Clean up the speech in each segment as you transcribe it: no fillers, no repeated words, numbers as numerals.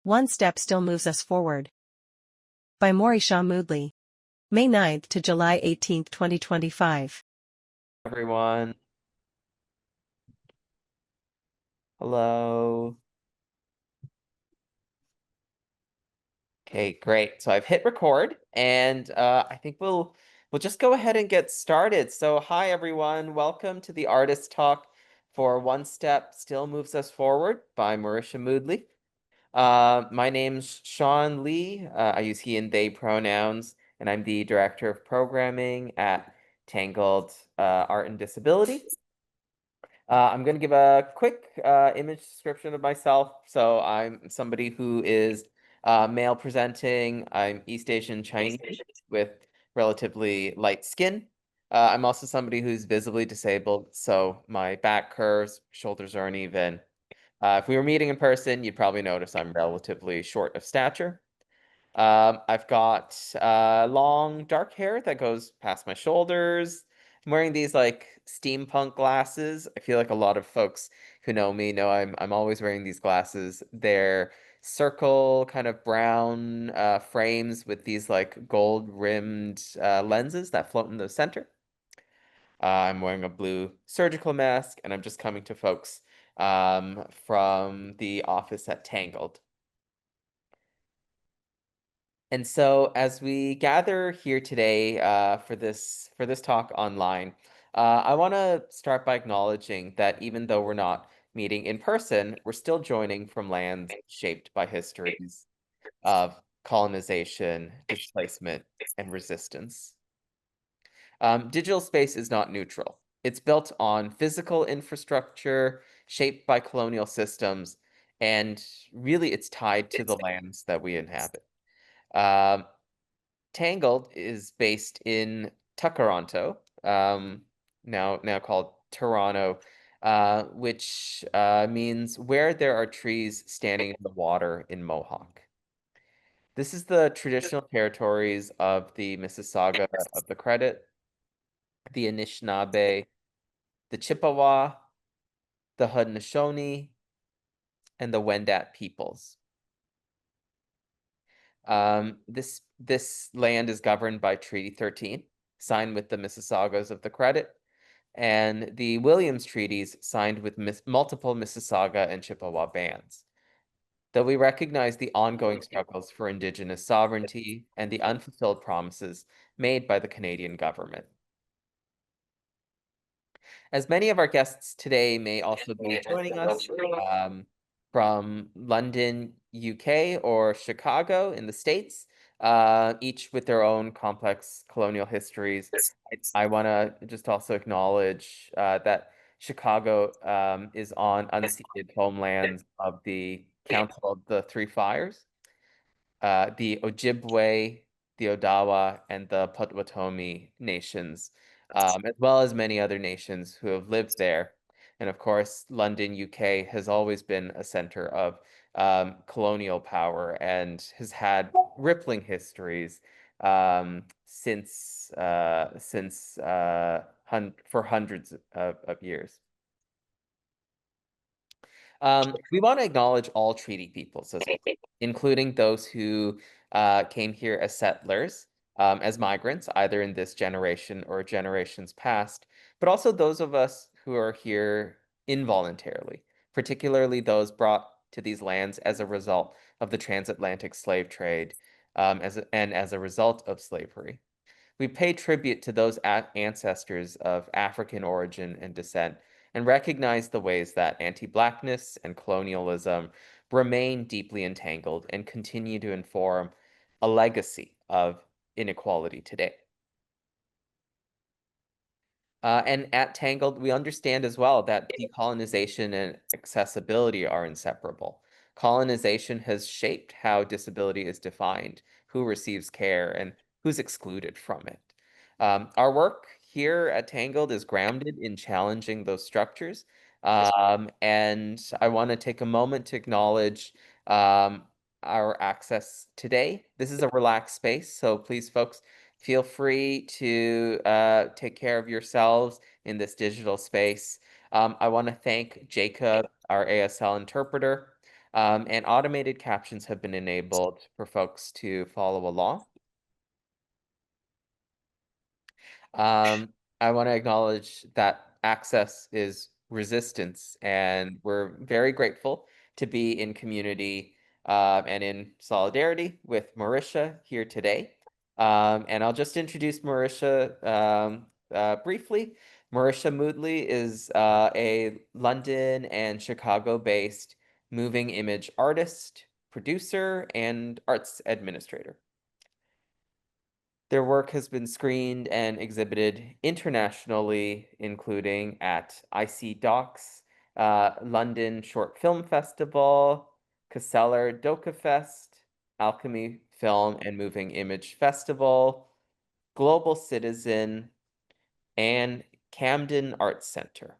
One step still moves us forward. By Morisha Moodley. May 9th to July 18th, 2025. Everyone. Hello. Okay, great. So I've hit record, and I think we'll just go ahead and get started. So hi everyone, welcome to the Artist Talk for One Step Still Moves Us Forward by Morisha Moodley. My name's Sean Lee. I use he and they pronouns, and I'm the Director of Programming at Tangled Art and Disability. I'm going to give a quick image description of myself. So I'm somebody who is male presenting. I'm East Asian Chinese with relatively light skin. I'm also somebody who's visibly disabled, so my back curves, shoulders are uneven. If we were meeting in person, you'd probably notice I'm relatively short of stature. I've got long dark hair that goes past my shoulders. I'm wearing these like steampunk glasses. I feel like a lot of folks who know me know I'm always wearing these glasses. They're circle kind of brown frames with these like gold rimmed lenses that float in the center. I'm wearing a blue surgical mask, and I'm just coming to folks from the office at Tangled. And so, as we gather here today for this talk online, I want to start by acknowledging that even though we're not meeting in person, we're still joining from lands shaped by histories of colonization, displacement, and resistance. Digital space is not neutral. It's built on physical infrastructure shaped by colonial systems, and really, it's tied to the lands that we inhabit. Um, Tangled is based in Takaranto, now called Toronto, which means where there are trees standing in the water in Mohawk. This is the traditional territories of the Mississauga of the Credit, the Anishinaabe, the Chippewa, the Haudenosaunee, and the Wendat peoples. This land is governed by Treaty 13, signed with the Mississaugas of the Credit, and the Williams Treaties signed with multiple Mississauga and Chippewa bands. Though we recognize the ongoing struggles for Indigenous sovereignty and the unfulfilled promises made by the Canadian government. As many of our guests today may also be joining us from London, UK, or Chicago in the States, each with their own complex colonial histories. I want to just also acknowledge that Chicago is on unceded homelands of the Council of the Three Fires, the Ojibwe, the Odawa, and the Potawatomi nations, as well as many other nations who have lived there. And of course, London, UK has always been a center of colonial power and has had rippling histories for hundreds of years. We want to acknowledge all treaty peoples as well, including those who came here as settlers, as migrants, either in this generation or generations past, but also those of us who are here involuntarily, particularly those brought to these lands as a result of the transatlantic slave trade, and as a result of slavery. We pay tribute to those ancestors of African origin and descent and recognize the ways that anti-Blackness and colonialism remain deeply entangled and continue to inform a legacy of inequality today. And at Tangled, we understand as well that decolonization and accessibility are inseparable. Colonization has shaped how disability is defined, who receives care, and who's excluded from it. Our work here at Tangled is grounded in challenging those structures. And I want to take a moment to acknowledge our access today. This is a relaxed space, so please, folks, feel free to take care of yourselves in this digital space. I want to thank Jacob, our ASL interpreter. And automated captions have been enabled for folks to follow along. I want to acknowledge that access is resistance, and we're very grateful to be in community and in solidarity with Morisha here today. And I'll just introduce Morisha briefly. Morisha Moodley is a London and Chicago-based moving image artist, producer, and arts administrator. Their work has been screened and exhibited internationally, including at IC Docs, London Short Film Festival, Casteller Doka Fest, Alchemy Film and Moving Image Festival, Global Citizen, and Camden Arts Center.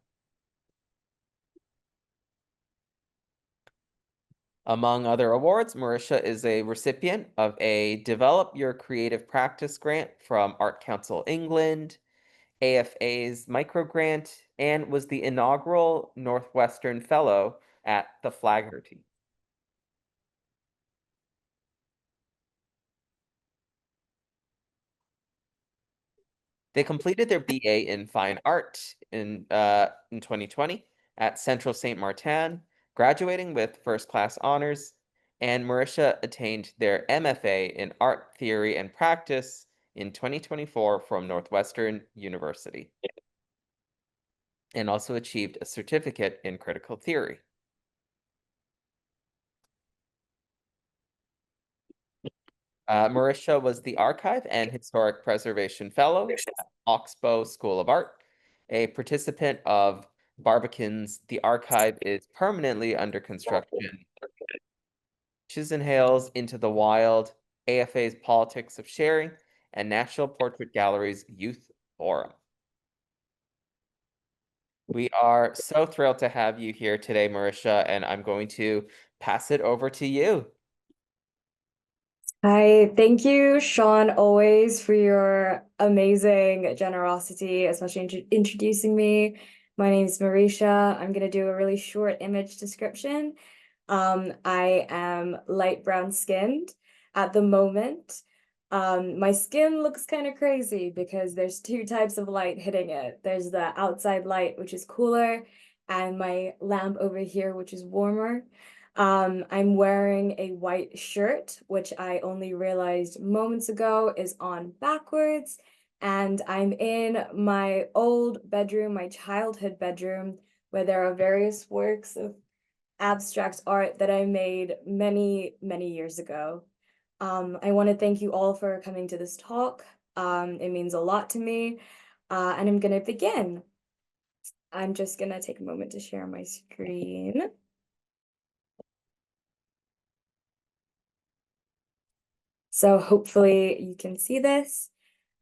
Among other awards, Morisha is a recipient of a Develop Your Creative Practice grant from Art Council England, AFA's microgrant, and was the inaugural Northwestern Fellow at the Flaherty. They completed their BA in Fine Art in 2020 at Central Saint Martin, graduating with first-class honors, and Morisha attained their MFA in Art Theory and Practice in 2024 from Northwestern University, and also achieved a certificate in critical theory. Morisha was the Archive and Historic Preservation Fellow at Oxbow School of Art, a participant of Barbican's The Archive is Permanently Under Construction, Chisenhale's Into the Wild, AFA's Politics of Sharing, and National Portrait Gallery's Youth Forum. We are so thrilled to have you here today, Morisha, and I'm going to pass it over to you. Hi, thank you, Sean, always for your amazing generosity, especially introducing me. My name is Morisha. I'm going to do a really short image description. I am light brown skinned at the moment. My skin looks kind of crazy because there's two types of light hitting it. There's the outside light, which is cooler, and my lamp over here, which is warmer. I'm wearing a white shirt, which I only realized moments ago is on backwards. And I'm in my old bedroom, my childhood bedroom, where there are various works of abstract art that I made many, many years ago. I want to thank you all for coming to this talk. It means a lot to me. And I'm going to begin. I'm just going to take a moment to share my screen. So hopefully you can see this.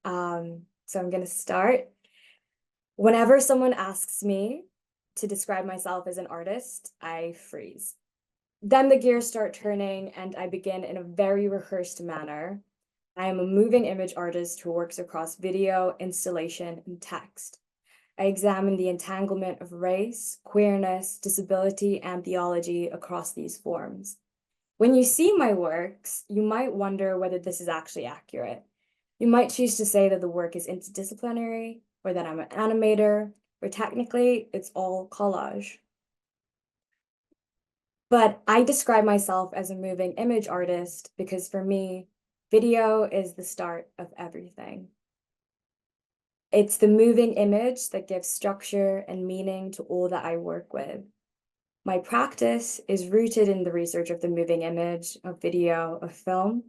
So I'm going to start. Whenever someone asks me to describe myself as an artist, I freeze. Then the gears start turning and I begin in a very rehearsed manner. I am a moving image artist who works across video, installation, and text. I examine the entanglement of race, queerness, disability, and theology across these forms. When you see my works, you might wonder whether this is actually accurate. You might choose to say that the work is interdisciplinary, or that I'm an animator, or technically it's all collage. But I describe myself as a moving image artist because for me, video is the start of everything. It's the moving image that gives structure and meaning to all that I work with. My practice is rooted in the research of the moving image, of video, of film,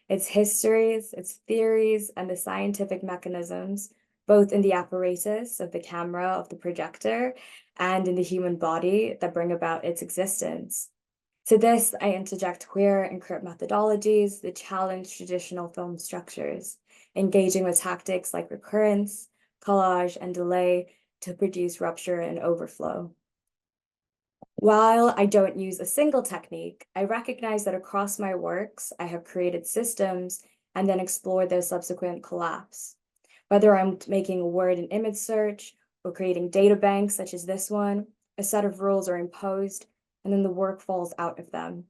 its histories, its theories, and the scientific mechanisms, both in the apparatus of the camera, of the projector, and in the human body that bring about its existence. To this, I interject queer and Crip methodologies that challenge traditional film structures, engaging with tactics like recurrence, collage, and delay to produce rupture and overflow. While I don't use a single technique, I recognize that across my works, I have created systems and then explored their subsequent collapse. Whether I'm making a word and image search or creating data banks such as this one, a set of rules are imposed, and then the work falls out of them.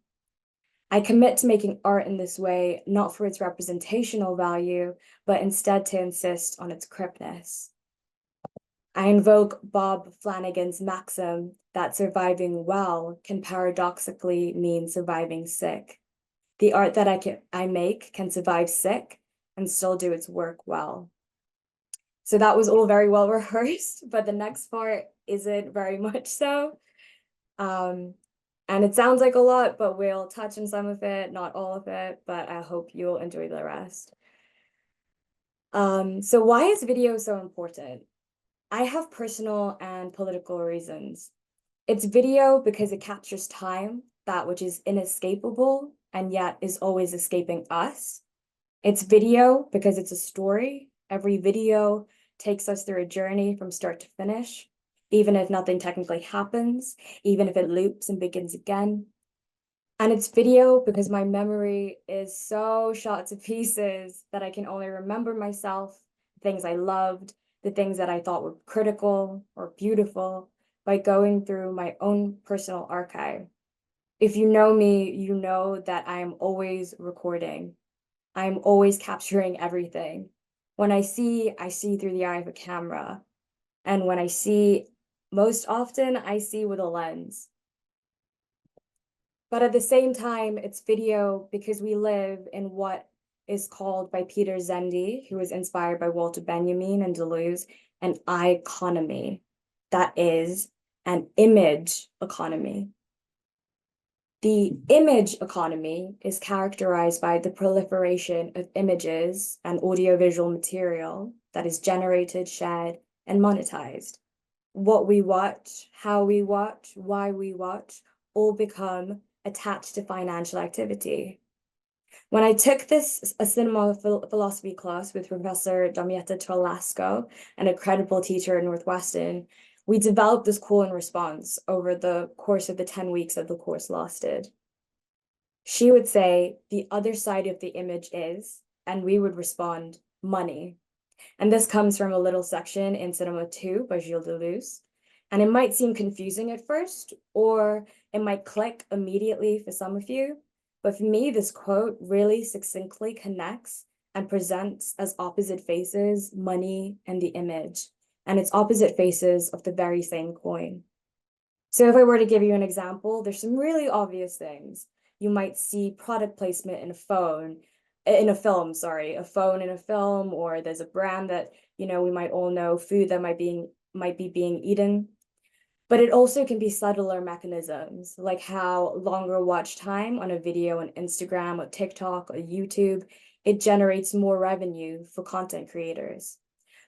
I commit to making art in this way, not for its representational value, but instead to insist on its cripness. I invoke Bob Flanagan's maxim that surviving well can paradoxically mean surviving sick. The art that I make can survive sick and still do its work well. So that was all very well rehearsed, but the next part isn't very much so. And it sounds like a lot, but we'll touch on some of it, not all of it, but I hope you'll enjoy the rest. So why is video so important? I have personal and political reasons. It's video because it captures time, that which is inescapable and yet is always escaping us. It's video because it's a story. Every video takes us through a journey from start to finish, even if nothing technically happens, even if it loops and begins again. And it's video because my memory is so shot to pieces that I can only remember myself, things I loved, the things that I thought were critical or beautiful by going through my own personal archive. If you know me, you know that I am always recording. I'm always capturing everything. When I see through the eye of a camera. And when I see, most often I see with a lens. But at the same time, it's video because we live in what is called by Peter Zendy, who was inspired by Walter Benjamin and Deleuze, an iconomy. That is an image economy. The image economy is characterized by the proliferation of images and audiovisual material that is generated, shared, and monetized. What we watch, how we watch, why we watch, all become attached to financial activity. When I took a cinema philosophy class with Professor Damietta Trolasco, an incredible teacher at Northwestern, we developed this call and response over the course of the 10 weeks that the course lasted. She would say, the other side of the image is, and we would respond, money. And this comes from a little section in Cinema 2 by Gilles Deleuze. And it might seem confusing at first, or it might click immediately for some of you. But for me, this quote really succinctly connects and presents as opposite faces, money and the image. And it's opposite faces of the very same coin. So if I were to give you an example, there's some really obvious things. You might see product placement in a film, a phone in a film, or there's a brand that, we might all know, food that might be being eaten. But it also can be subtler mechanisms, like how longer watch time on a video on Instagram or TikTok or YouTube, it generates more revenue for content creators.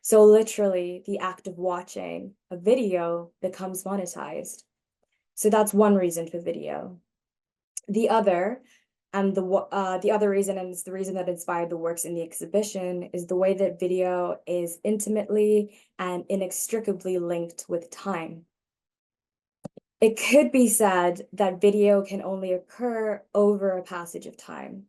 So literally, the act of watching a video becomes monetized. So that's one reason for video. The other, and the other reason, and it's the reason that inspired the works in the exhibition, is the way that video is intimately and inextricably linked with time. It could be said that video can only occur over a passage of time.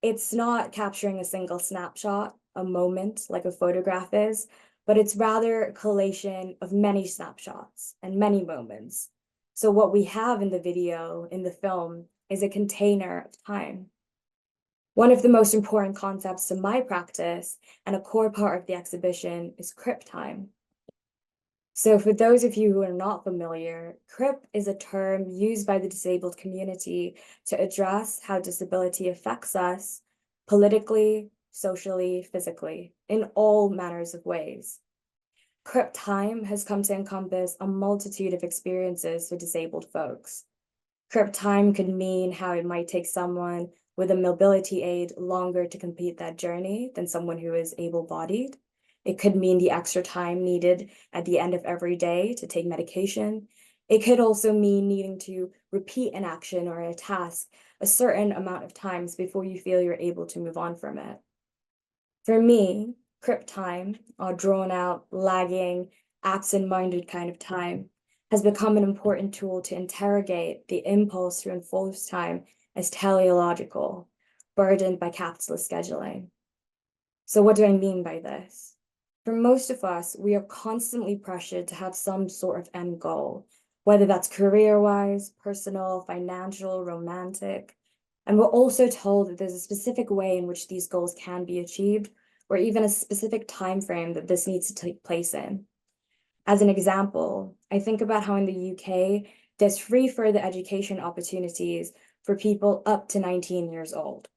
It's not capturing a single snapshot, a moment like a photograph is, but it's rather a collation of many snapshots and many moments. So what we have in the video, in the film, is a container of time. One of the most important concepts to my practice and a core part of the exhibition is Crip time. So for those of you who are not familiar, Crip is a term used by the disabled community to address how disability affects us politically, socially, physically, in all manners of ways. Crip time has come to encompass a multitude of experiences for disabled folks. Crip time could mean how it might take someone with a mobility aid longer to complete that journey than someone who is able-bodied. It could mean the extra time needed at the end of every day to take medication. It could also mean needing to repeat an action or a task a certain amount of times before you feel you're able to move on from it. For me, Crip time, or drawn out, lagging, absent-minded kind of time, has become an important tool to interrogate the impulse to enforce time as teleological, burdened by capitalist scheduling. So what do I mean by this? For most of us, we are constantly pressured to have some sort of end goal, whether that's career-wise, personal, financial, romantic. And we're also told that there's a specific way in which these goals can be achieved, or even a specific time frame that this needs to take place in. As an example, I think about how in the UK, there's free further education opportunities for people up to 19 years old.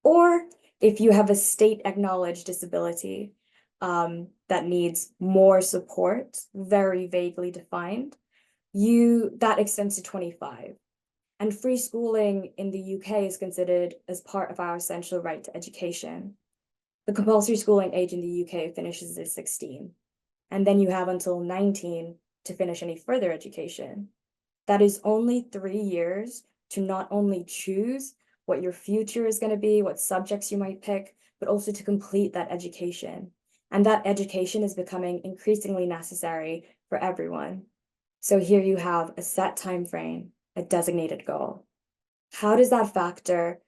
Or if you have a state-acknowledged disability that needs more support, very vaguely defined, that extends to 25. And free schooling in the UK is considered as part of our essential right to education. The compulsory schooling age in the UK finishes at 16. And then you have until 19 to finish any further education. That is only 3 years to not only choose what your future is going to be, what subjects you might pick, but also to complete that education. And that education is becoming increasingly necessary for everyone. So here you have a set time frame, a designated goal. How does that factor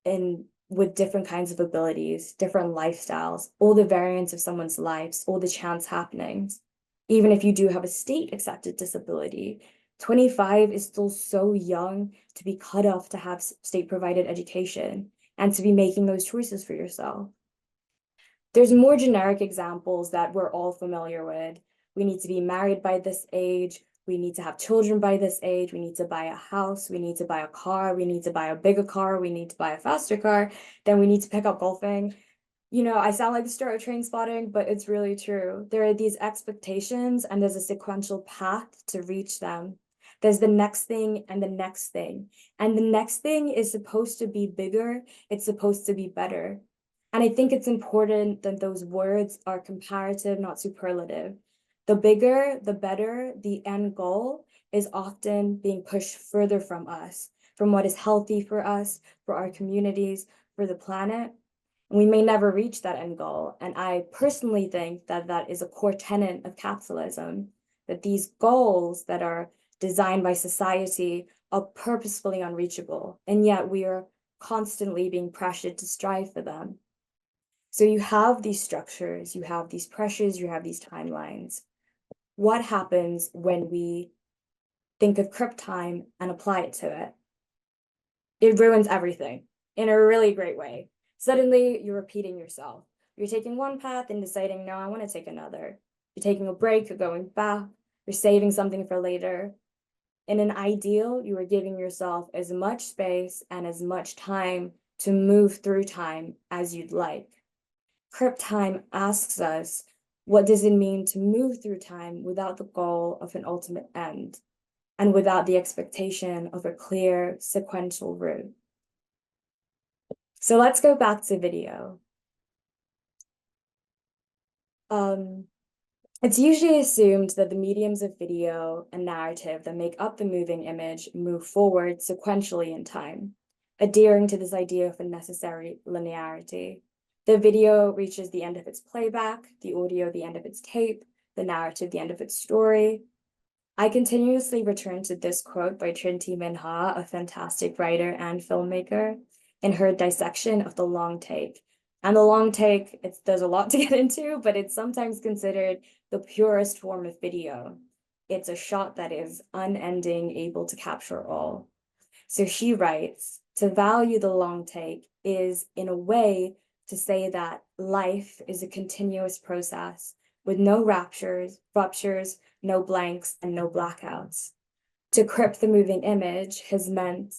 in with different kinds of abilities, different lifestyles, all the variants of someone's lives, all the chance happenings? Even if you do have a state-accepted disability, 25 is still so young to be cut off to have state-provided education and to be making those choices for yourself. There's more generic examples that we're all familiar with. We need to be married by this age. We need to have children by this age. We need to buy a house. We need to buy a car. We need to buy a bigger car. We need to buy a faster car. Then we need to pick up golfing. You know, I sound like the start of train spotting, but it's really true. There are these expectations and there's a sequential path to reach them. There's the next thing and the next thing. And the next thing is supposed to be bigger. It's supposed to be better. And I think it's important that those words are comparative, not superlative. The bigger, the better, the end goal is often being pushed further from us, from what is healthy for us, for our communities, for the planet. And we may never reach that end goal. And I personally think that that is a core tenet of capitalism, that these goals that are designed by society are purposefully unreachable, and yet we are constantly being pressured to strive for them. So you have these structures, you have these pressures, you have these timelines. What happens when we think of Crip time and apply it to it? It ruins everything in a really great way. Suddenly, you're repeating yourself. You're taking one path and deciding, no, I want to take another. You're taking a break, you're going back, you're saving something for later. In an ideal, you are giving yourself as much space and as much time to move through time as you'd like. Crip time asks us, what does it mean to move through time without the goal of an ultimate end and without the expectation of a clear sequential route? So let's go back to video. It's usually assumed that the mediums of video and narrative that make up the moving image move forward sequentially in time, adhering to this idea of a necessary linearity. The video reaches the end of its playback, the audio the end of its tape, the narrative the end of its story. I continuously return to this quote by Trinh T, Minh-ha, a fantastic writer and filmmaker, in her dissection of the long take. And the long take, there's a lot to get into, but it's sometimes considered the purest form of video. It's a shot that is unending, able to capture all. So she writes, to value the long take is, in a way, to say that life is a continuous process with no ruptures, no blanks, and no blackouts. To Crip the moving image has meant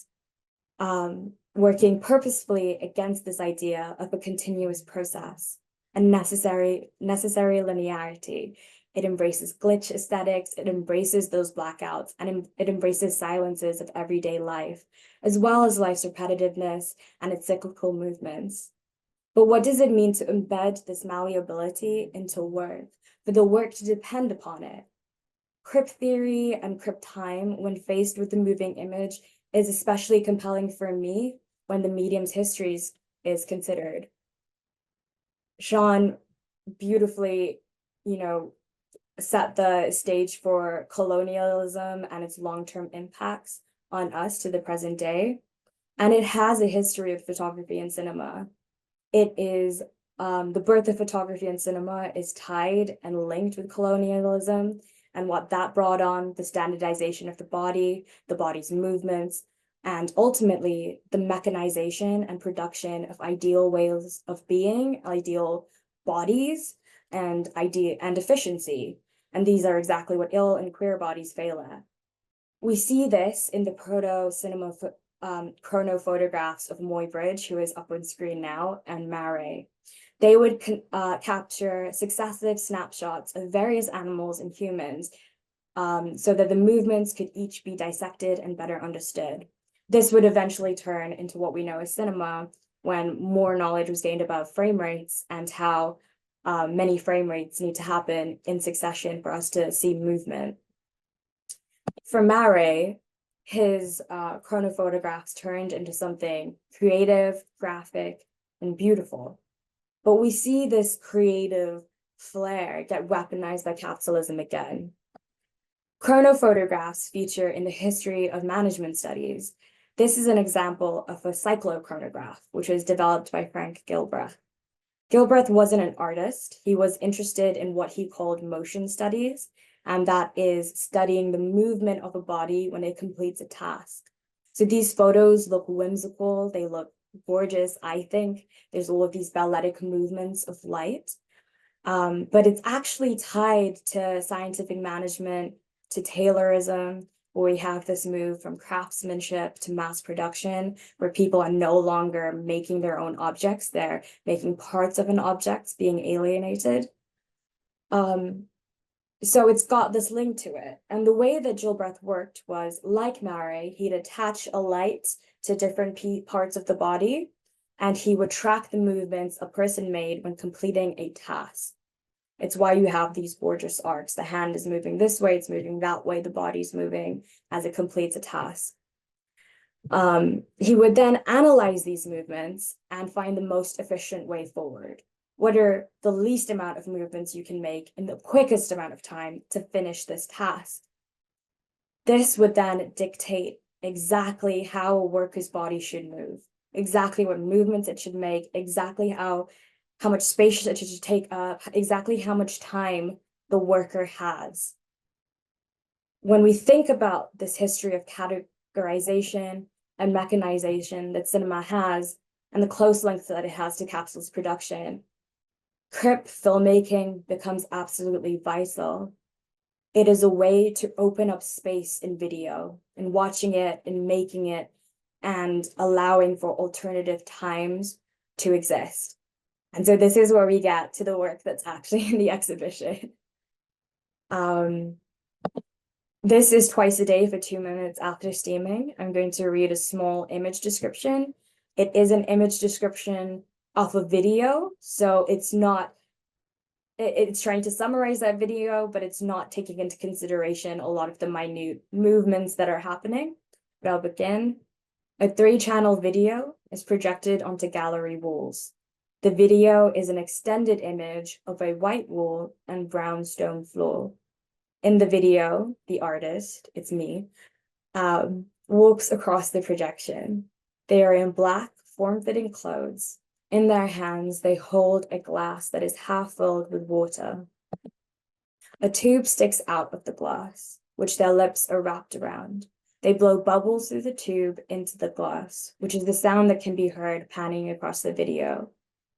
working purposefully against this idea of a continuous process, a necessary linearity. It embraces glitch aesthetics, it embraces those blackouts, and it embraces silences of everyday life, as well as life's repetitiveness and its cyclical movements. But what does it mean to embed this malleability into work, for the work to depend upon it? Crip theory and Crip time, when faced with the moving image, is especially compelling for me when the medium's history is considered. Sean beautifully, set the stage for colonialism and its long-term impacts on us to the present day. And it has a history of photography and cinema. It is, the birth of photography and cinema is tied and linked with colonialism and what that brought on, the standardization of the body's movements, and ultimately the mechanization and production of ideal ways of being, ideal bodies, and efficiency. And these are exactly what ill and queer bodies fail at. We see this in the proto-cinema chrono photographs of Muybridge, who is up on screen now, and Mare. They would capture successive snapshots of various animals and humans so that the movements could each be dissected and better understood. This would eventually turn into what we know as cinema, when more knowledge was gained about frame rates and how many frame rates need to happen in succession for us to see movement. For Mare, his chronophotographs turned into something creative, graphic, and beautiful. But we see this creative flair get weaponized by capitalism again. Chronophotographs feature in the history of management studies. This is an example of a cyclochronograph, which was developed by Frank Gilbreth. Gilbreth wasn't an artist. He was interested in what he called motion studies, and that is studying the movement of a body when it completes a task. So these photos look whimsical, they look gorgeous, I think. There's all of these balletic movements of light, but it's actually tied to scientific management, to Taylorism, where we have this move from craftsmanship to mass production, where people are no longer making their own objects, they're making parts of an object being alienated. So it's got this link to it. And the way that Gilbreth worked was, like Mare, he'd attach a light to different parts of the body, and he would track the movements a person made when completing a task. It's why you have these gorgeous arcs. The hand is moving this way, it's moving that way, the body's moving as it completes a task. He would then analyze these movements and find the most efficient way forward. What are the least amount of movements you can make in the quickest amount of time to finish this task? This would then dictate exactly how a worker's body should move, exactly what movements it should make, exactly how much space it should take up, exactly how much time the worker has. When we think about this history of categorization and mechanization that cinema has, and the close links that it has to capitalist production, Crip filmmaking becomes absolutely vital. It is a way to open up space in video, and watching it and making it and allowing for alternative times to exist. And so this is where we get to the work that's actually in the exhibition. This is twice a day for 2 minutes after steaming. I'm going to read a small image description. It is an image description off a video, so it's trying to summarize that video, but it's not taking into consideration a lot of the minute movements that are happening. But I'll begin. A 3-channel video is projected onto gallery walls. The video is an extended image of a white wall and brown stone floor. In the video, the artist, it's me, walks across the projection. They are in black, form-fitting clothes. In their hands, they hold a glass that is half filled with water. A tube sticks out of the glass, which their lips are wrapped around. They blow bubbles through the tube into the glass, which is the sound that can be heard panning across the video.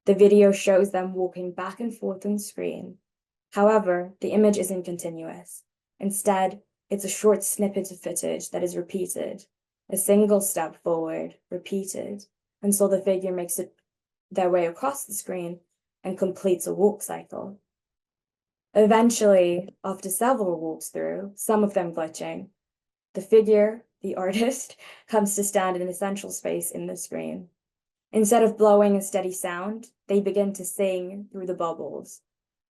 The video shows them walking back and forth on screen. However, the image isn't continuous. Instead, it's a short snippet of footage that is repeated, a single step forward, repeated, until the figure makes their way across the screen and completes a walk cycle. Eventually, after several walks through, some of them glitching, the figure, the artist, comes to stand in a central space in the screen. Instead of blowing a steady sound, they begin to sing through the bubbles.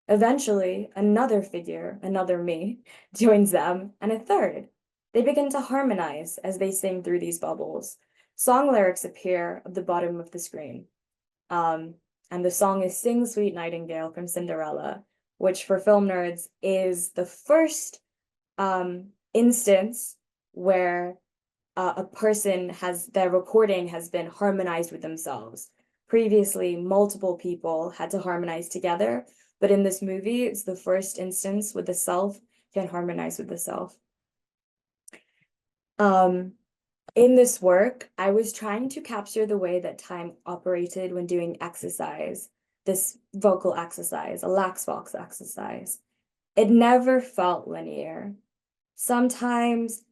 Eventually, another figure, another me, joins them, and a third. They begin to harmonize as they sing through these bubbles. Song lyrics appear at the bottom of the screen. And the song is Sing Sweet Nightingale from Cinderella, which for film nerds is the first instance where a person their recording has been harmonized with themselves. Previously, multiple people had to harmonize together, but in this movie, it's the first instance with the self can harmonize with the self. In this work, I was trying to capture the way that time operated when doing exercise, this vocal exercise, a lax vox exercise. It never felt linear. Sometimes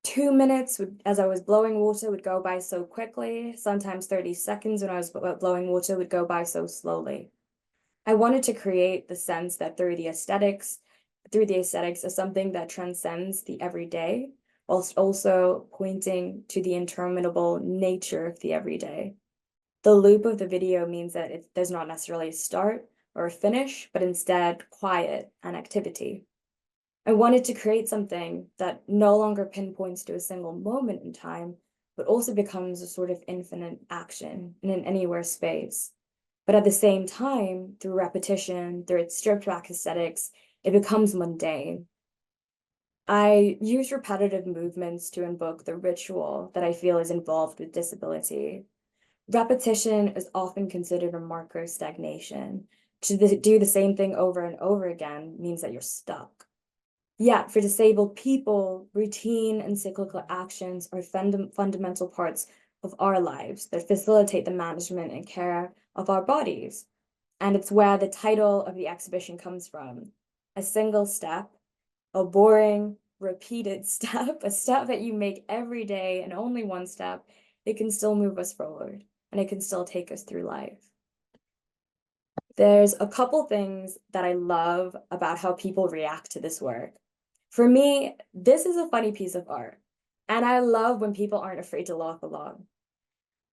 2 minutes as I was blowing water would go by so quickly. Sometimes 30 seconds when I was blowing water would go by so slowly. I wanted to create the sense that through the aesthetics of something that transcends the everyday, whilst also pointing to the interminable nature of the everyday. The loop of the video means that it does not necessarily start or finish, but instead quiet and activity. I wanted to create something that no longer pinpoints to a single moment in time, but also becomes a sort of infinite action in an anywhere space. But at the same time, through repetition, through its stripped back aesthetics, it becomes mundane. I use repetitive movements to invoke the ritual that I feel is involved with disability. Repetition is often considered a marker of stagnation. To do the same thing over and over again means that you're stuck. Yet, for disabled people, routine and cyclical actions are fundamental parts of our lives that facilitate the management and care of our bodies. And it's where the title of the exhibition comes from. A single step, a boring, repeated step, a step that you make every day and only one step, it can still move us forward and it can still take us through life. There's a couple things that I love about how people react to this work. For me, this is a funny piece of art, and I love when people aren't afraid to laugh along.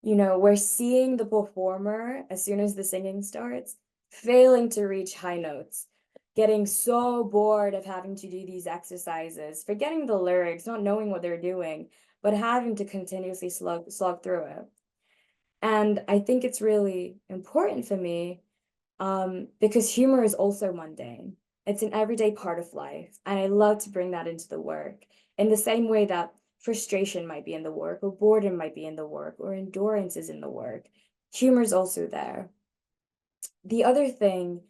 You know, we're seeing the performer, as soon as the singing starts, failing to reach high notes, getting so bored of having to do these exercises, forgetting the lyrics, not knowing what they're doing, but having to continuously slog through it. And I think it's really important for me because humor is also mundane. It's an everyday part of life, and I love to bring that into the work in the same way that frustration might be in the work, or boredom might be in the work, or endurance is in the work. Humor is also there. The other thing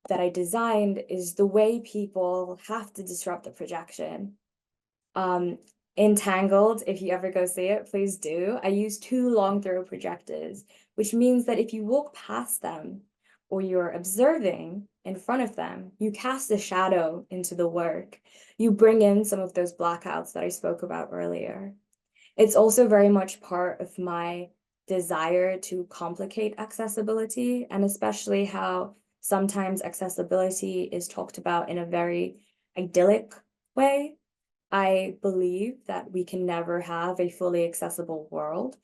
that I designed is the way people have to disrupt the projection. Entangled, if you ever go see it, please do. I use 2 long throw projectors, which means that if you walk past them or you're observing in front of them, you cast a shadow into the work. You bring in some of those blackouts that I spoke about earlier. It's also very much part of my desire to complicate accessibility, and especially how sometimes accessibility is talked about in a very idyllic way. I believe that we can never have a fully accessible world.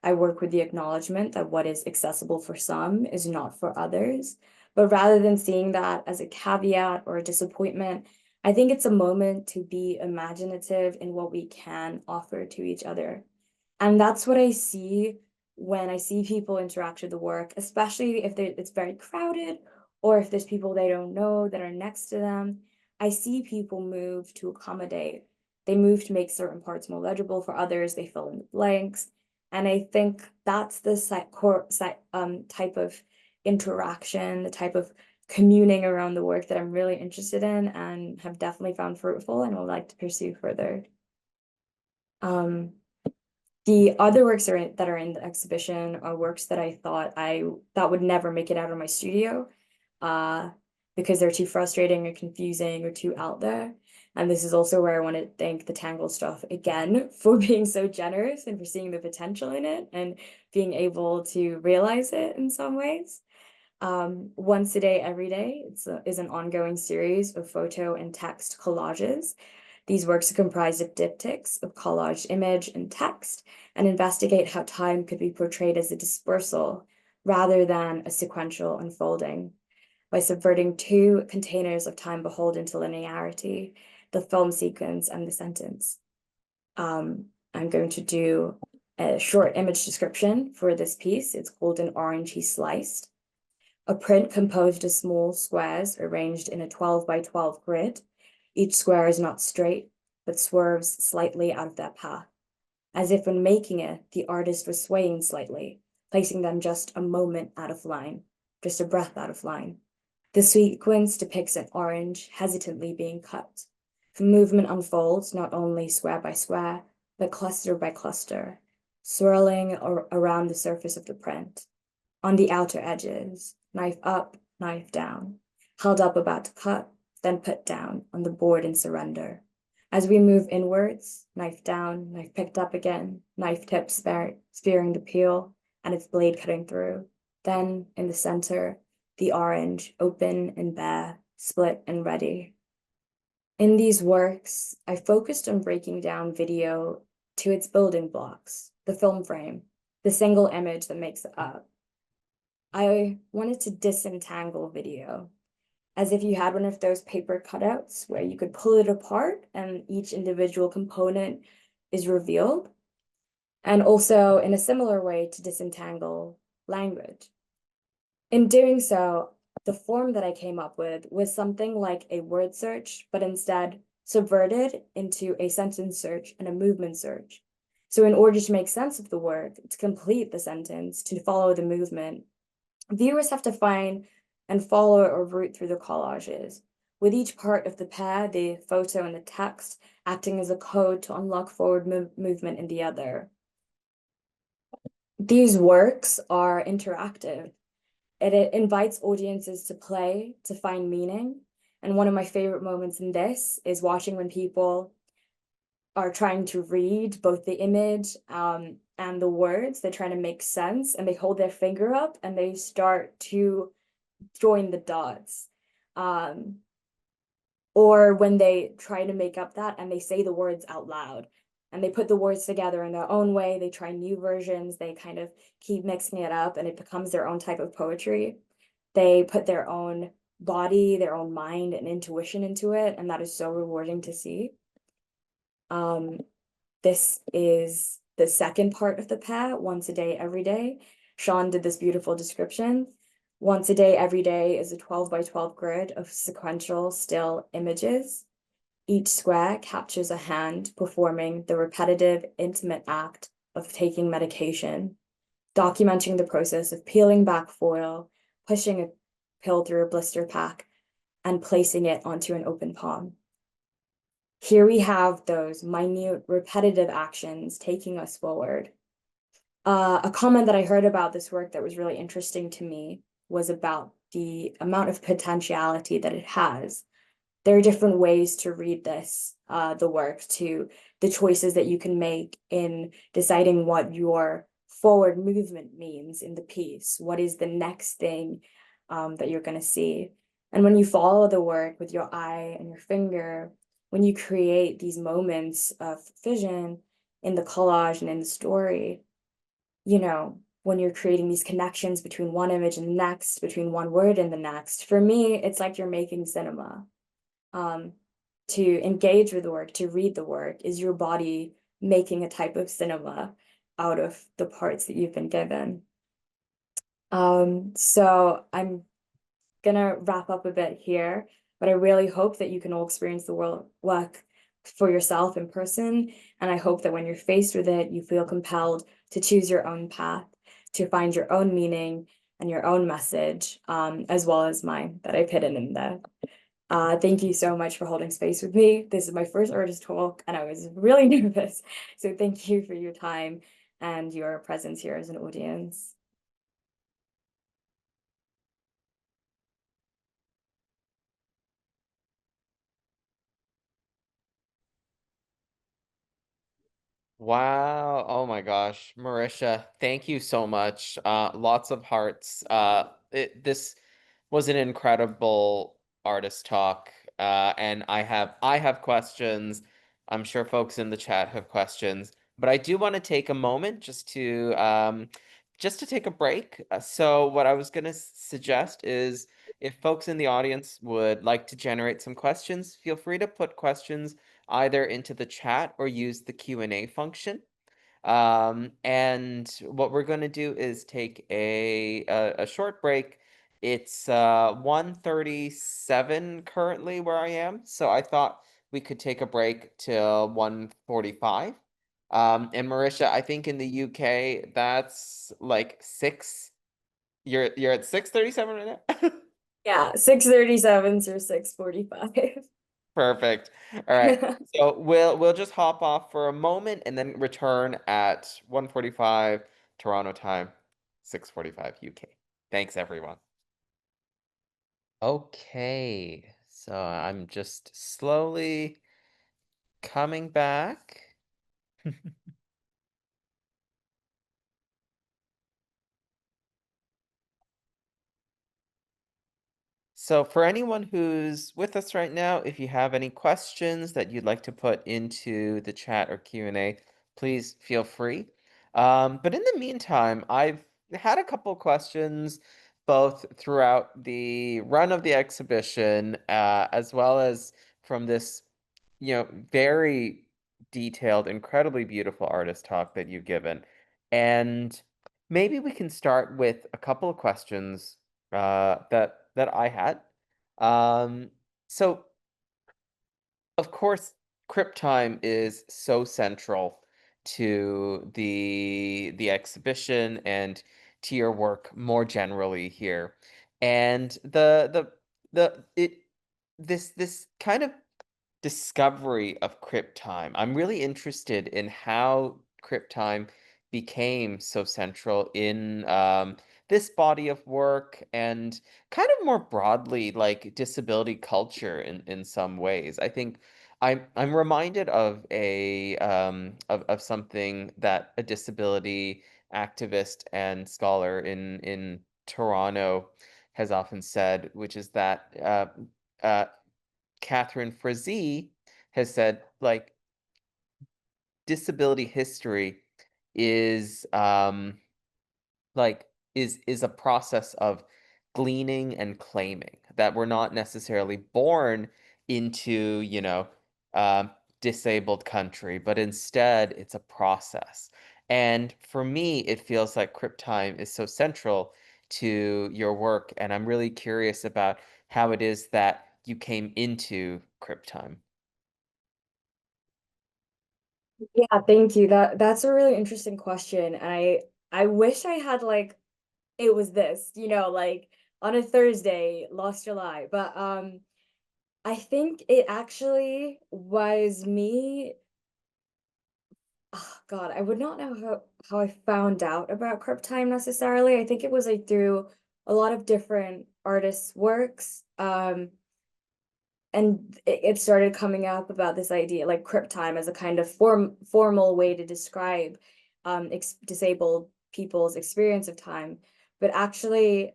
I work with the acknowledgement that what is accessible for some is not for others. But rather than seeing that as a caveat or a disappointment, I think it's a moment to be imaginative in what we can offer to each other. And that's what I see when I see people interact with the work, especially if it's very crowded or if there's people they don't know that are next to them. I see people move to accommodate. They move to make certain parts more legible for others. They fill in the blanks. And I think that's the type of interaction, the type of communing around the work that I'm really interested in and have definitely found fruitful and would like to pursue further. The other works that are in the exhibition are works that I thought would never make it out of my studio because they're too frustrating or confusing or too out there. And this is also where I want to thank the Tangle stuff again for being so generous and for seeing the potential in it and being able to realize it in some ways. Once a Day, Every Day is an ongoing series of photo and text collages. These works are comprised of diptychs of collaged image and text and investigate how time could be portrayed as a dispersal rather than a sequential unfolding by subverting 2 containers of time beholden to linearity, the film sequence and the sentence. I'm going to do a short image description for this piece. It's called An Orangey Sliced. A print composed of small squares arranged in a 12 by 12 grid. Each square is not straight, but swerves slightly out of their path. As if when making it, the artist was swaying slightly, placing them just a moment out of line, just a breath out of line. The sequence depicts an orange hesitantly being cut. The movement unfolds not only square by square, but cluster by cluster, swirling around the surface of the print. On the outer edges, knife up, knife down, held up about to cut, then put down on the board in surrender. As we move inwards, knife down, knife picked up again, knife tip spearing the peel, and its blade cutting through. Then, in the center, the orange, open and bare, split and ready. In these works, I focused on breaking down video to its building blocks, the film frame, the single image that makes it up. I wanted to disentangle video, as if you had one of those paper cutouts where you could pull it apart and each individual component is revealed. And also in a similar way to disentangle language. In doing so, the form that I came up with was something like a word search, but instead subverted into a sentence search and a movement search. So in order to make sense of the word, to complete the sentence, to follow the movement, viewers have to find and follow or route through the collages, with each part of the pair, the photo and the text, acting as a code to unlock forward movement in the other. These works are interactive. It invites audiences to play, to find meaning. And one of my favorite moments in this is watching when people are trying to read both the image and the words. They're trying to make sense, and they hold their finger up and they start to join the dots. Or when they try to make up that and they say the words out loud and they put the words together in their own way, they try new versions, they kind of keep mixing it up and it becomes their own type of poetry. They put their own body, their own mind and intuition into it, and that is so rewarding to see. This is the second part of the pair, once a day, every day. Sean did this beautiful description. Once a day, every day is a 12 by 12 grid of sequential still images. Each square captures a hand performing the repetitive, intimate act of taking medication, documenting the process of peeling back foil, pushing a pill through a blister pack, and placing it onto an open palm. Here we have those minute, repetitive actions taking us forward. A comment that I heard about this work that was really interesting to me was about the amount of potentiality that it has. There are different ways to read this, the work, to the choices that you can make in deciding what your forward movement means in the piece. What is the next thing that you're going to see? And when you follow the work with your eye and your finger, when you create these moments of vision in the collage and in the story, you know, when you're creating these connections between one image and the next, between one word and the next, for me, it's like you're making cinema. To engage with the work, to read the work, is your body making a type of cinema out of the parts that you've been given. So I'm gonna wrap up a bit here, but I really hope that you can all experience the work for yourself in person. And I hope that when you're faced with it, you feel compelled to choose your own path, to find your own meaning and your own message, as well as mine that I've hidden in there. Thank you so much for holding space with me. This is my first artist talk and I was really nervous. So thank you for your time and your presence here as an audience. Wow. Oh my gosh. Morisha, thank you so much. Lots of hearts. This was an incredible artist talk. And I have questions. I'm sure folks in the chat have questions, but I do want to take a moment just to take a break. So what I was gonna suggest is if folks in the audience would like to generate some questions, feel free to put questions either into the chat or use the Q&A function. And what we're going to do is take a short break. It's 1:37 currently where I am, so I thought we could take a break till 1:45. And Marisha, I think in the UK that's like 6. You're at 6:37 right now? Yeah, 6:37 through 6:45. Perfect. All right. So we'll just hop off for a moment and then return at 1:45 Toronto time, 6:45 UK. Thanks, everyone. Okay. So I'm just slowly coming back. So for anyone who's with us right now, if you have any questions that you'd like to put into the chat or Q&A, please feel free. But in the meantime, I've had a couple questions both throughout the run of the exhibition, as well as from this, very detailed, incredibly beautiful artist talk that you've given. And maybe we can start with a couple of questions that I had. Um, so of course, Crip time is so central to the exhibition and to your work more generally here. And the it this kind of discovery of Crip time. I'm really interested in how Crip time became so central in this body of work and kind of more broadly like disability culture in some ways. I think I'm reminded of a of something that a disability activist and scholar in Toronto has often said, which is that Catherine Frazee has said, like, disability history is like is a process of gleaning and claiming that we're not necessarily born into, um, disabled country, but instead it's a process. And for me, it feels like Crip time is so central to your work, and I'm really curious about how it is that you came into Crip time. Yeah, thank you. That's a really interesting question. And I wish I had like it was this, like on a Thursday, last July. But I think it actually was me. Oh God, I would not know how I found out about Crip time necessarily. I think it was like through a lot of different artists' works. And it started coming up about this idea like Crip time as a kind of formal way to describe disabled people's experience of time. But actually,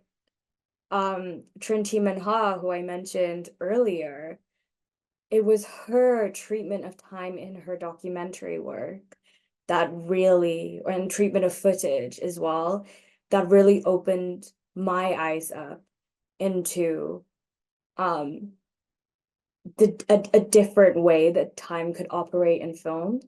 Trinh T, Minh-ha, who I mentioned earlier, it was her treatment of time in her documentary work that really, and treatment of footage as well, that really opened my eyes up into um a different way that time could operate in film.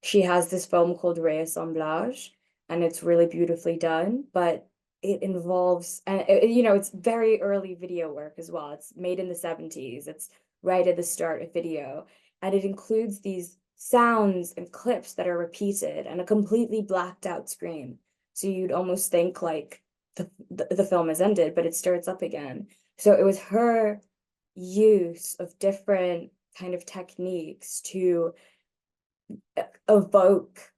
She has this film called Reassemblage, and it's really beautifully done, but it involves, and it's very early video work as well. It's made in the 70s. It's right at the start of video, and it includes these sounds and clips that are repeated and a completely blacked out screen. So you'd almost think like the film has ended, but it starts up again. So it was her use of different kind of techniques to evoke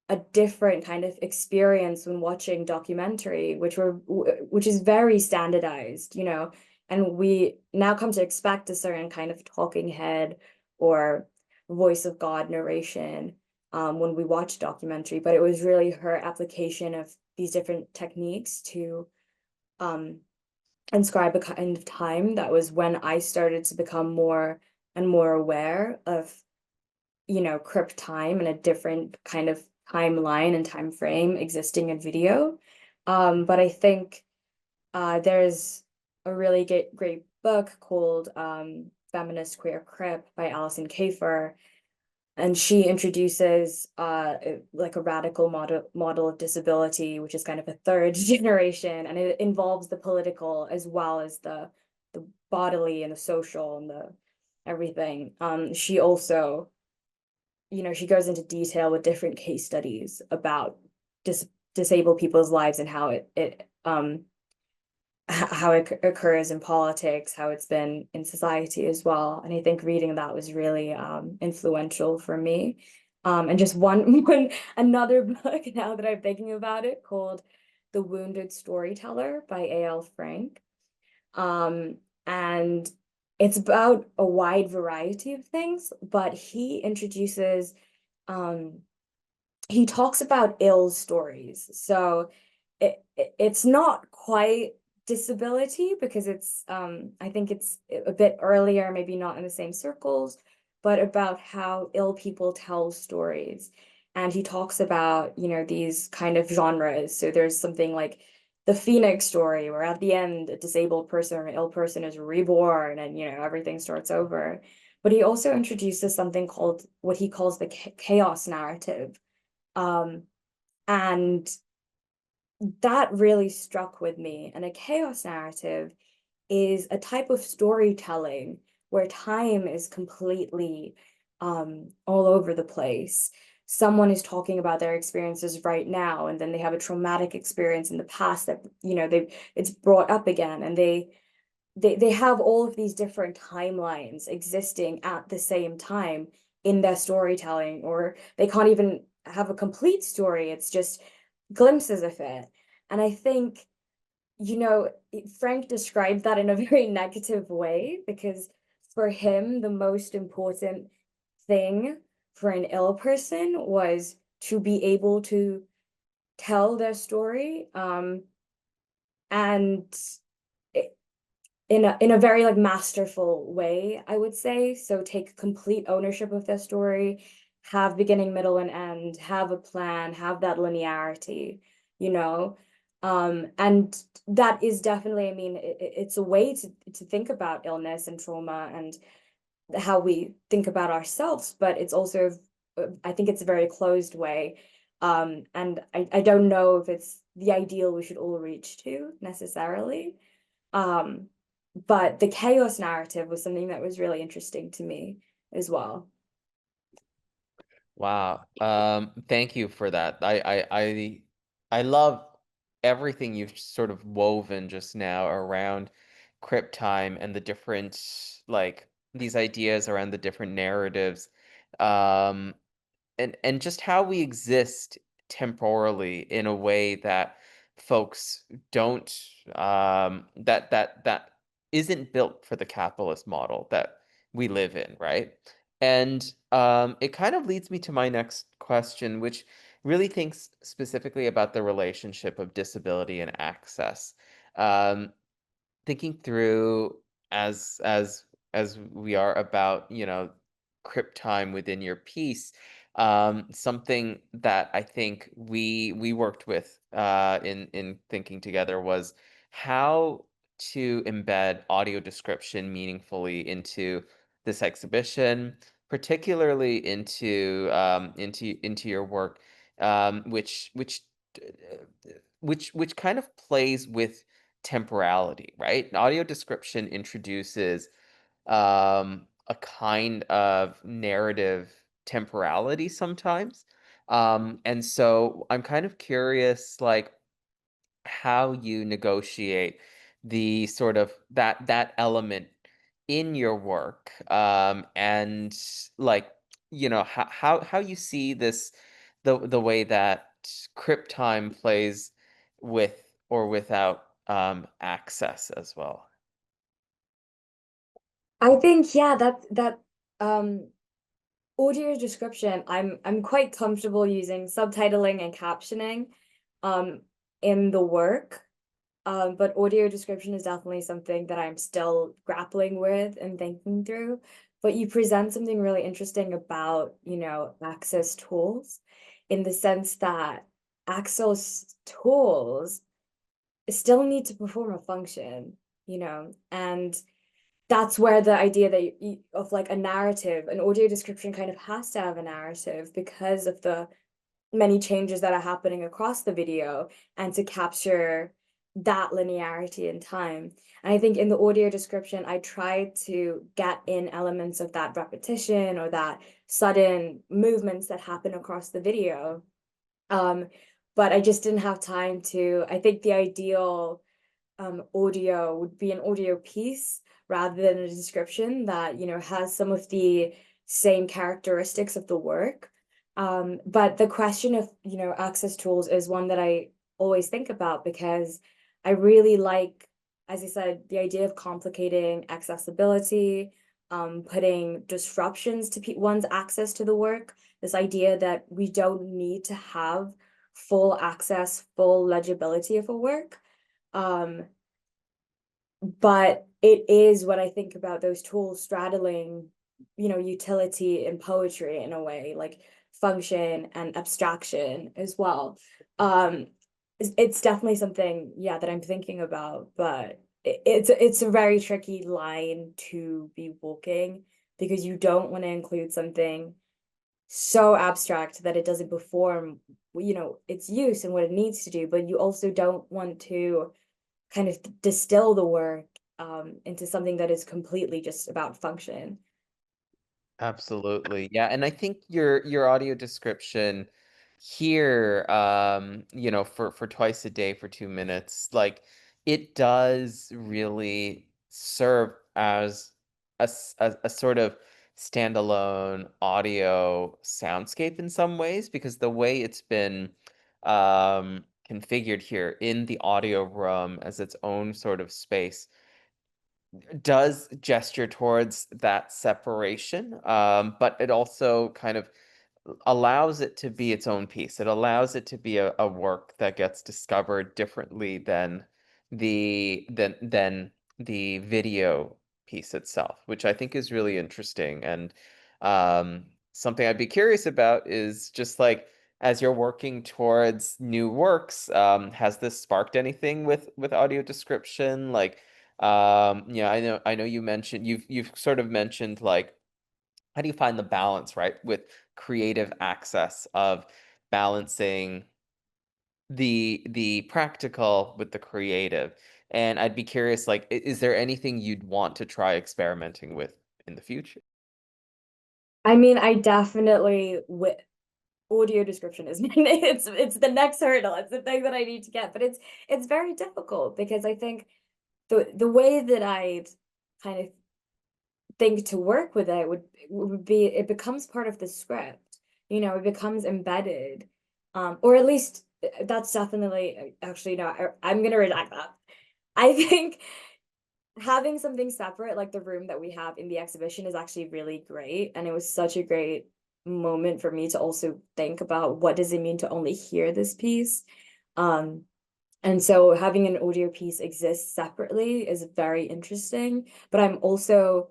a different kind of experience when watching documentary, which is very standardized, and we now come to expect a certain kind of talking head or voice of God narration when we watch documentary, but it was really her application of these different techniques to inscribe a kind of time. That was when I started to become more and more aware of, Crip time and a different kind of timeline and time frame existing in video. But I think there's a really great book called Feminist Queer Crip by Alison Kafer, and she introduces like a radical model of disability, which is kind of a third generation, and it involves the political as well as the bodily and the social and the everything. She also, she goes into detail with different case studies about disabled people's lives and how it how it occurs in politics, how it's been in society as well. And I think reading that was really influential for me. And just another book now that I'm thinking about it, called The Wounded Storyteller by A.L. Frank. And it's about a wide variety of things, but he talks about ill stories. So it's not quite disability, because it's I think it's a bit earlier, maybe not in the same circles, but about how ill people tell stories. And he talks about, these kind of genres. So there's something like the Phoenix story, where at the end a disabled person or an ill person is reborn, and everything starts over. But he also introduces something called, what he calls the chaos narrative. And that really struck with me. And a chaos narrative is a type of storytelling where time is completely all over the place. Someone is talking about their experiences right now, and then they have a traumatic experience in the past that it's brought up again, and they have all of these different timelines existing at the same time in their storytelling, or they can't even have a complete story. It's just glimpses of it. And I think, Frank described that in a very negative way, because for him, the most important thing for an ill person was to be able to tell their story, and in a very masterful way, I would say. So take complete ownership of their story, have beginning, middle, and end, have a plan, have that linearity, and that is definitely, I mean, it's a way to think about illness and trauma and how we think about ourselves, but it's also, I think it's a very closed way. And I don't know if it's the ideal we should all reach to necessarily. But the chaos narrative was something that was really interesting to me as well. Wow. Thank you for that. I love everything you've sort of woven just now around Crip time and the different, like, these ideas around the different narratives. Um, and just how we exist temporally in a way that folks don't, that isn't built for the capitalist model that we live in, right? And it kind of leads me to my next question, which really thinks specifically about the relationship of disability and access. Um, Thinking through, as we are about, Crip time within your piece, something that I think we worked with in thinking together was how to embed audio description meaningfully into this exhibition, particularly into your work, which kind of plays with temporality, right? Audio description introduces a kind of narrative temporality sometimes. And so I'm kind of curious, like, how you negotiate the sort of that element in your work, and, like, how you see this, the way that Crip time plays with or without access as well. I think, yeah, that audio description, I'm quite comfortable using subtitling and captioning in the work. But audio description is definitely something that I'm still grappling with and thinking through. But you present something really interesting about, access tools, in the sense that access tools still need to perform a function, and that's where the idea of like a narrative, an audio description kind of has to have a narrative, because of the many changes that are happening across the video, and to capture that linearity in time. And I think in the audio description, I tried to get in elements of that repetition, or that sudden movements that happen across the video. But I just didn't have time to. I think the ideal audio would be an audio piece rather than a description that, has some of the same characteristics of the work. But the question of, access tools is one that I always think about because I really like, as I said, the idea of complicating accessibility, putting disruptions to one's access to the work, this idea that we don't need to have full access, full legibility of a work. But it is what I think about those tools straddling, utility and poetry in a way, like function and abstraction as well. It's definitely something, yeah, that I'm thinking about, but it's a very tricky line to be walking because you don't want to include something so abstract that it doesn't perform, its use and what it needs to do, but you also don't want to kind of distill the work into something that is completely just about function. Absolutely. Yeah, and I think your audio description here, for twice a day for 2 minutes, like it does really serve as a sort of standalone audio soundscape in some ways, because the way it's been configured here in the audio room as its own sort of space does gesture towards that separation, but it also kind of allows it to be its own piece. It allows it to be a work that gets discovered differently than the video piece itself, which I think is really interesting. And something I'd be curious about is just like as you're working towards new works, has this sparked anything with audio description? Like, yeah, I know you mentioned you've sort of mentioned like how do you find the balance, right, with creative access of balancing the practical with the creative? And I'd be curious, like, is there anything you'd want to try experimenting with in the future? I mean, I definitely with audio description is it's the next hurdle. It's the thing that I need to get, but it's very difficult because I think the way that I kind of think to work with it would be it becomes part of the script, it becomes embedded, or at least that's definitely actually no, I'm gonna redact that. I think having something separate like the room that we have in the exhibition is actually really great, and it was such a great moment for me to also think about what does it mean to only hear this piece. um and so having an audio piece exist separately is very interesting, but I'm also,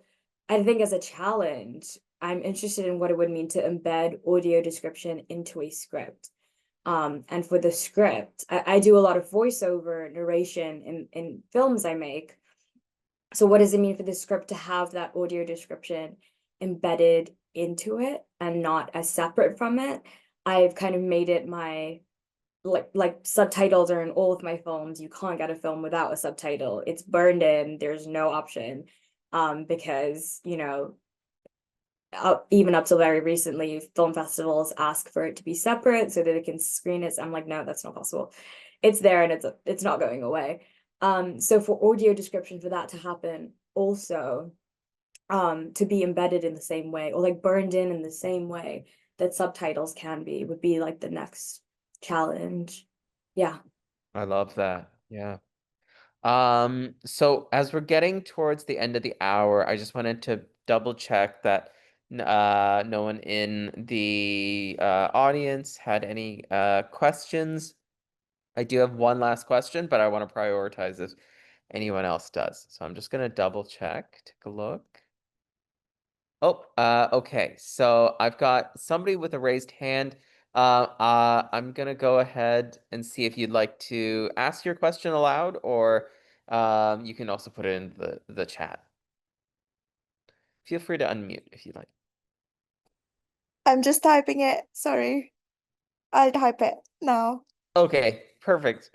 I think as a challenge, I'm interested in what it would mean to embed audio description into a script. And for the script, I do a lot of voiceover narration in films I make. So what does it mean for the script to have that audio description embedded into it and not as separate from it? I've kind of made it my like subtitles are in all of my films. You can't get a film without a subtitle. It's burned in. There's no option. Because even up till very recently, film festivals ask for it to be separate so that they can screen it. So I'm like, no, that's not possible. It's there and it's not going away. So for audio description, for that to happen also, to be embedded in the same way or like burned in the same way that subtitles can be would be like the next challenge. Yeah. I love that. Yeah. So as we're getting towards the end of the hour, I just wanted to double check that no one in the audience had any questions. I do have one last question, but I want to prioritize if anyone else does. So I'm just gonna double check, take a look. Oh, okay. So I've got somebody with a raised hand. I'm gonna go ahead and see if you'd like to ask your question aloud, or you can also put it in the chat. Feel free to unmute if you'd like. I'm just typing it. Sorry. I'll type it now. Okay, perfect.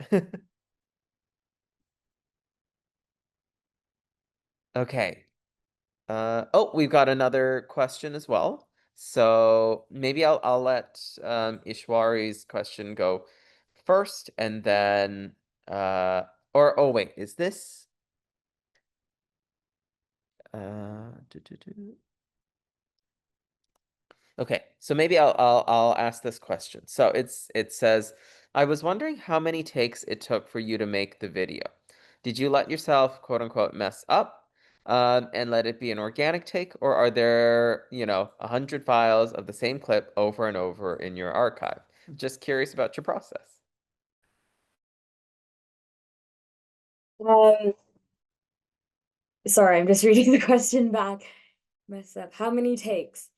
Okay. Oh, we've got another question as well. So maybe I'll let Ishwari's question go first, and then Or, oh wait, is this? Okay, so maybe I'll ask this question. So it says, I was wondering how many takes it took for you to make the video. Did you let yourself, quote unquote, mess up and let it be an organic take, or are there, 100 files of the same clip over and over in your archive? Just curious about your process. Sorry, I'm just reading the question back. Mess up. How many takes?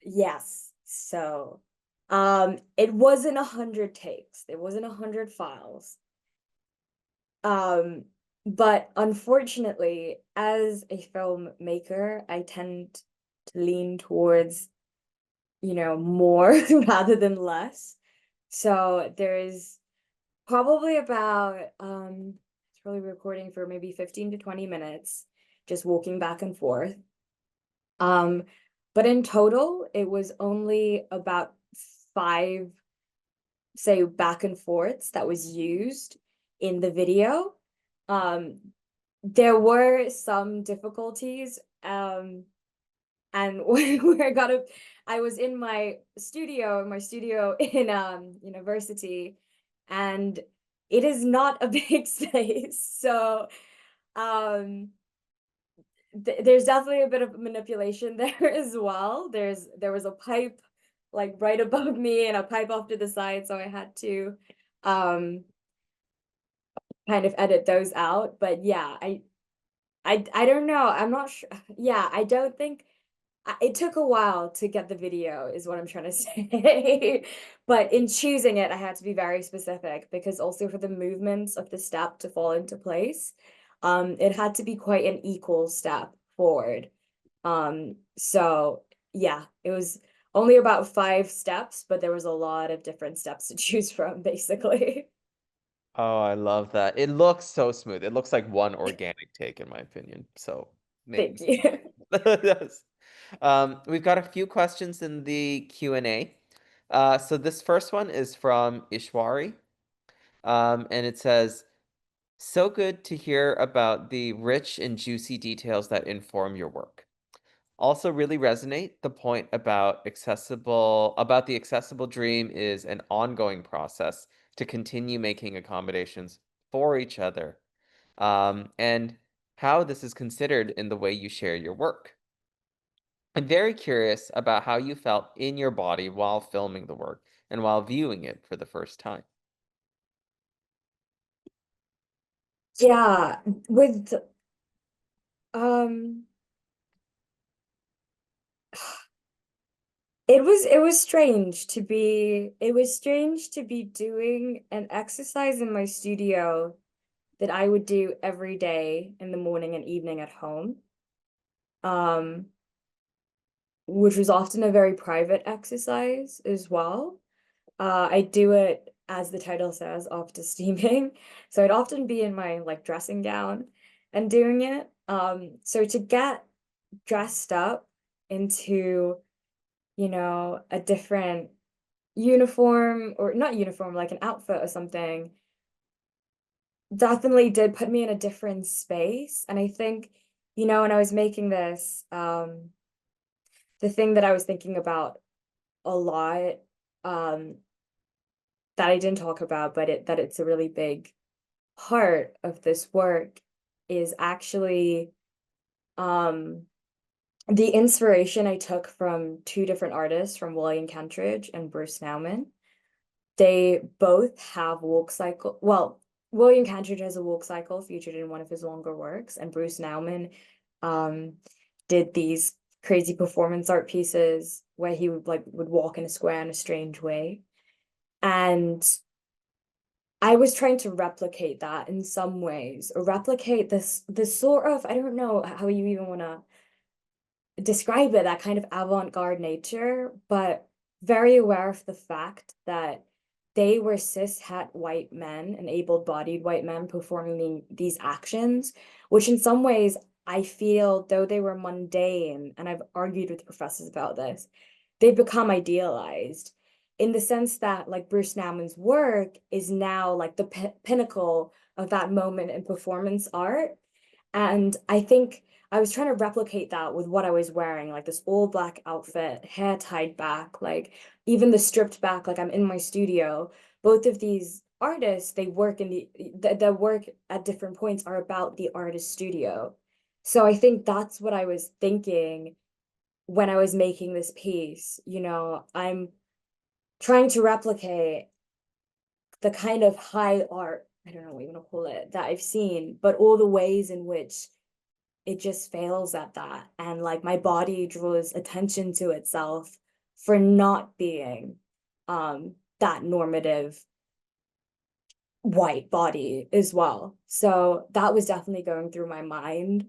Yes. So, it wasn't 100 takes. It wasn't 100 files. But unfortunately, as a filmmaker, I tend to lean towards, more rather than less. So there's probably about it's probably recording for maybe 15 to 20 minutes, just walking back and forth. But in total, it was only about 5, say, back and forths that was used in the video. There were some difficulties, and I was in my studio in university, and it is not a big space. So there's definitely a bit of manipulation there as well. There was a pipe like right above me and a pipe off to the side, so I had to kind of edit those out. But yeah, I don't know. I'm not sure. Yeah, I don't think it took a while to get the video, is what I'm trying to say. But in choosing it, I had to be very specific, because also for the movements of the step to fall into place, it had to be quite an equal step forward. So yeah, it was only about 5 steps, but there was a lot of different steps to choose from, basically. Oh, I love that. It looks so smooth. It looks like one organic take, in my opinion. So Thank makes you. Yes. We've got a few questions in the Q&A. So this first one is from Ishwari, and it says, so good to hear about the rich and juicy details that inform your work. Also really resonate the point about the accessible dream is an ongoing process to continue making accommodations for each other, and how this is considered in the way you share your work. I'm very curious about how you felt in your body while filming the work and while viewing it for the first time. Yeah, with um it was strange to be doing an exercise in my studio that I would do every day in the morning and evening at home. Which was often a very private exercise as well. I do it, as the title says, after steaming. So I'd often be in my like dressing gown and doing it. So to get dressed up into, a different uniform, or not uniform, like an outfit or something, definitely did put me in a different space. And I think, when I was making this, the thing that I was thinking about a lot, that I didn't talk about, but that it's a really big part of this work, is actually the inspiration I took from 2 different artists, from William Kentridge and Bruce Nauman. They both have walk cycle. Well, William Kentridge has a walk cycle featured in one of his longer works, and Bruce Nauman did these crazy performance art pieces where he would walk in a square in a strange way. And I was trying to replicate that in some ways, or replicate this sort of, I don't know how you even want to describe it, that kind of avant-garde nature, but very aware of the fact that they were cis-het white men and able-bodied white men performing these actions, which in some ways I feel, though they were mundane, and I've argued with professors about this, they've become idealized in the sense that like Bruce Nauman's work is now like the pinnacle of that moment in performance art. And I think I was trying to replicate that with what I was wearing, like this all black outfit, hair tied back, like even the stripped back, like I'm in my studio. Both of these artists, they work in the work at different points are about the artist studio. So I think that's what I was thinking when I was making this piece. I'm trying to replicate the kind of high art, I don't know what you want to call it, that I've seen, but all the ways in which it just fails at that. And like my body draws attention to itself for not being that normative white body as well. So that was definitely going through my mind,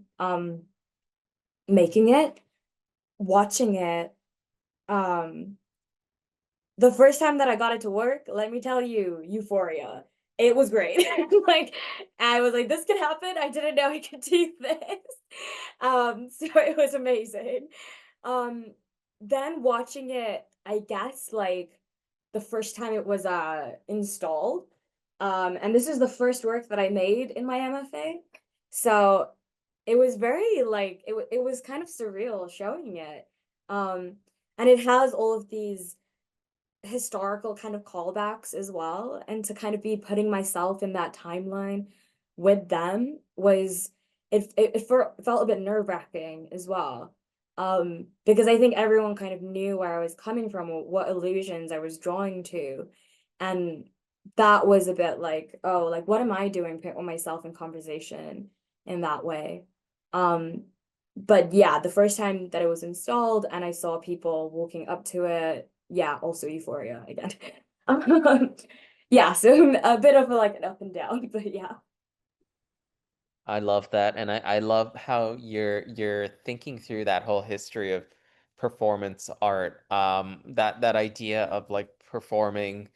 making it, watching it. The first time that I got it to work, let me tell you, euphoria. It was great. Like I was like, this could happen. I didn't know I could do this. So it was amazing. Then watching it, I guess like the first time it was installed. And this is the first work that I made in my MFA. So it was very like it was kind of surreal showing it. And it has all of these historical kind of callbacks as well, and to kind of be putting myself in that timeline with them was felt a bit nerve-wracking as well, because I think everyone kind of knew where I was coming from or what illusions I was drawing to, and that was a bit like, oh, like what am I doing putting myself in conversation in that way. But yeah, the first time that it was installed and I saw people walking up to it, yeah, also euphoria again. Yeah, so a bit of like an up and down, but yeah. I love that, and I love how you're thinking through that whole history of performance art. That idea of like performing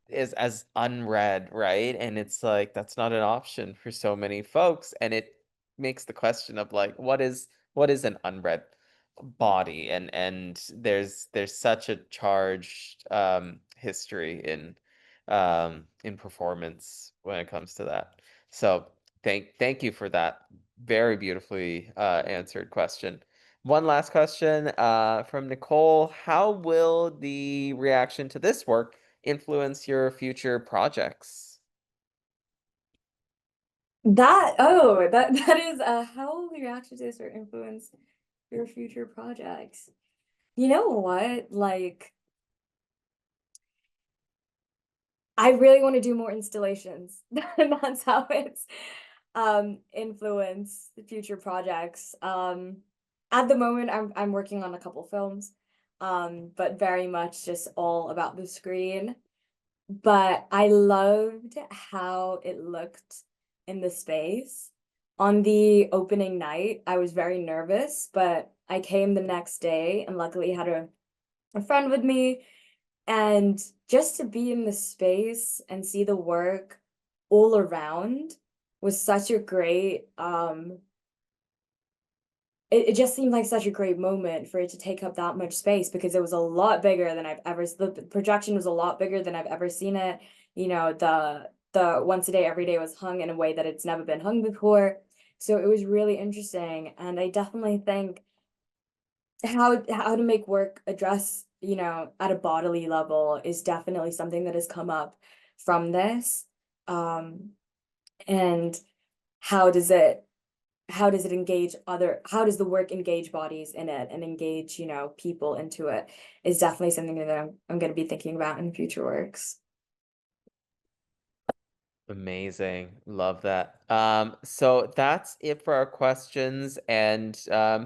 is as unread, right? And it's like that's not an option for so many folks, and it makes the question of like what is an unread body? And there's such a charged history in performance when it comes to that. So thank you for that very beautifully answered question. One last question from Nicole. How will the reaction to this work influence your future projects? That is how will the reaction to this or influence your future projects? You know what? Like I really want to do more installations. That's how it's influence the future projects. At the moment I'm working on a couple films, but very much just all about the screen. But I loved how it looked in the space. On the opening night, I was very nervous, but I came the next day and luckily had a friend with me. And just to be in the space and see the work all around was such a great, it just seemed like such a great moment for it to take up that much space because it was a lot bigger than the projection was a lot bigger than I've ever seen it. The once a day, every day was hung in a way that it's never been hung before. So it was really interesting. And I definitely think how to make work address, at a bodily level is definitely something that has come up from this. And how does it engage how does the work engage bodies in it and engage, people into it is definitely something that I'm going to be thinking about in future works. Amazing. Love that. So that's it for our questions. And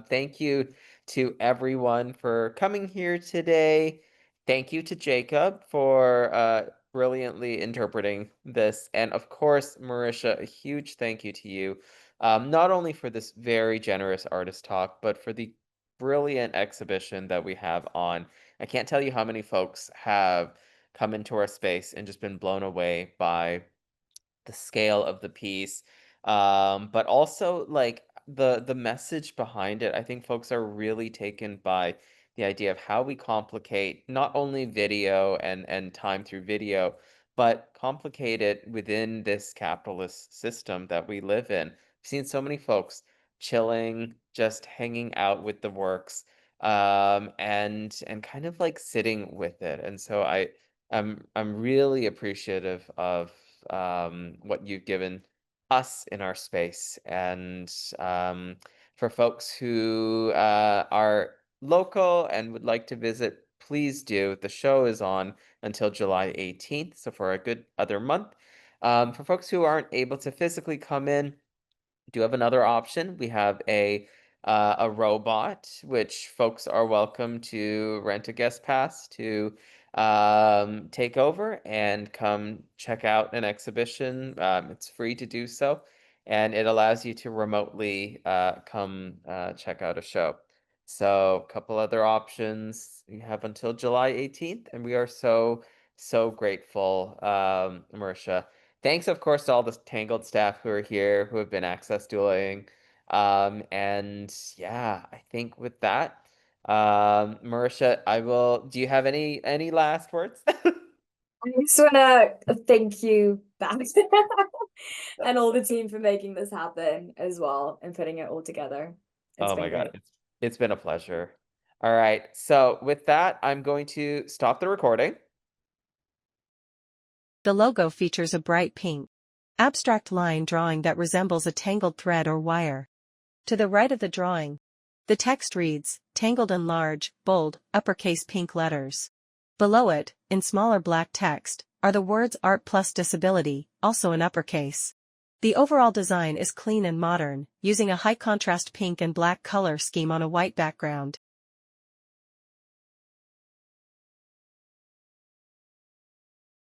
thank you to everyone for coming here today. Thank you to Jacob for brilliantly interpreting this. And of course, Marisha, a huge thank you to you, not only for this very generous artist talk, but for the brilliant exhibition that we have on. I can't tell you how many folks have come into our space and just been blown away by the scale of the piece, but also like the message behind it. I think folks are really taken by the idea of how we complicate not only video and time through video, but complicate it within this capitalist system that we live in. I've seen so many folks chilling, just hanging out with the works, and kind of like sitting with it. And so I'm really appreciative of what you've given us in our space. And for folks who are local and would like to visit, please do. The show is on until July 18th, so for a good other month. For folks who aren't able to physically come in, do have another option. We have a robot, which folks are welcome to rent a guest pass to take over and come check out an exhibition. It's free to do so, and it allows you to remotely come check out a show. So a couple other options. You have until July 18th, and we are so grateful, Morisha. Thanks, of course, to all the Tangled staff who are here, who have been access dueling. And yeah, I think with that, Morisha, do you have any last words? I just wanna thank you back and all the team for making this happen as well and putting it all together. It's Oh been my God, great. it's been a pleasure. All right, so with that, I'm going to stop the recording. The logo features a bright pink, abstract line drawing that resembles a tangled thread or wire. To the right of the drawing, the text reads, Tangled in large, bold, uppercase pink letters. Below it, in smaller black text, are the words Art plus Disability, also in uppercase. The overall design is clean and modern, using a high-contrast pink and black color scheme on a white background.